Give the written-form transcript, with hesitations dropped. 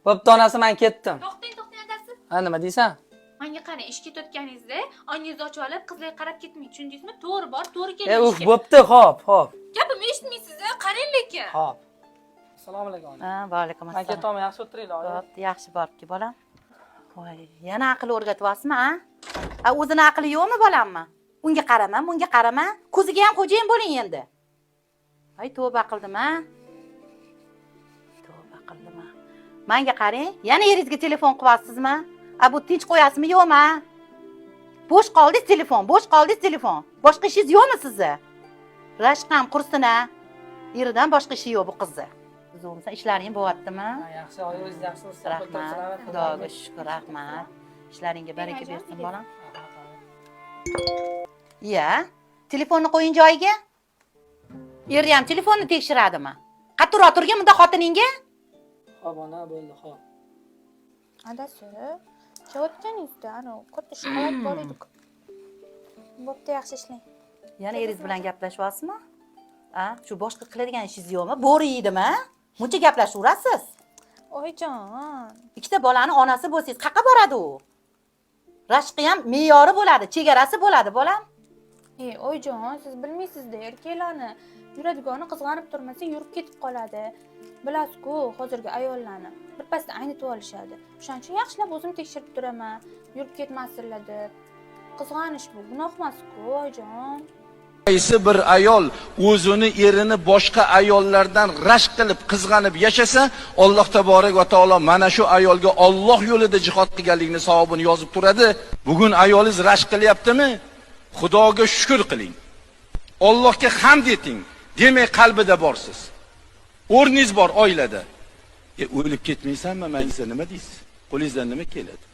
Bo'pti onasi, men ketdim. To'xtang adasi. Ha, nima deysan? Menga qarang, ishga ketayotganingizda oyingizni ochib olib, qizlarga qarab ketmang, tushundingizmi? To'g'ri bor, to'g'ri keling. Uf, bo'pti, xo'p. Gapimni eshitmaysiz, qarang lekin. Xo'p. Assalomu alaykum. Ha, va alaykum Men assalom. ketaman, yaxshi o'tiringlar. Bo'pti, yaxshi boribdi bolam. Voy, yana aql o'rgatyapsizmi, ha? O'zini aqli yo'qmi bolammi? Unga qarama, bunga qarama. Ko'ziga ham xo'jayin bo'ling endi. Voy, tavba qildim, ha? Tavba qildim, ha. Menga qarang, yana eringizga telefon qilyapsizmi? Bu tinch qo'yasizmi, yo'qmi? Bo'sh qoldi telefon. Boshqa ishingiz yo'qmi sizni? Rashqam qursin, ha? Eridan boshqa ishi yo'q bu qizni. Zo'msa ishlaring bo'lyaptimi? Ha, yaxshi, oyingiz yaxshimisiz? Rahmat, Xudoga shukr, rahmat. Ishlaringga baraka bersin, bolam. Ya, telefonni qo'ying joyiga. Eri ham telefonni tekshiradimi? Qatur o'tirgan bunda xotiningga? Xo'p, ona bo'ldi, xo'p. Adasi, chavotganingizda katta shokolad bor edi. Bo'pti, yaxshi ishlang. Yana eringiz bilan gaplashyapsizmi? Shu boshqa qiladigan ishingiz yo'qmi? Bo'ri yeydimi? Muncha gaplashaverasiz. Oyijon. Ikkita bolani onasi bo'lsangiz, qayerga boradi u? Rashqi ham me'yori bo'ladi, chegarasi bo'ladi, bolam. Oyijon, siz bilmaysiz-da, erkaklarni yuradigani qizg'anib turmasa yurib ketib qoladi. Bilasiz-ku, hozirgi ayollarni birpasda aynitib olishadi. O'shaning uchun yaxshilab o'zim tekshirib turaman, yurib ketmasinlar deb. Qizg'anish bu gunoh emas-ku, oyijon. Qaysi bir ayol o'zini erini boshqa ayollardan rashk qilib qizg'anib yashasa, Alloh taborak va taolo mana shu ayolga Alloh yo'lida jihad qilganligini savobini yozib turadi. Bugun ayolingiz rashk qilyaptimi? Xudoga shukr qiling. Allohga hamd eting. Demak, qalbida borsiz. O'rningiz bor oilada. O'lib ketmaysanmi? Menga nima deysiz? Qo'lingizdan nima keladi?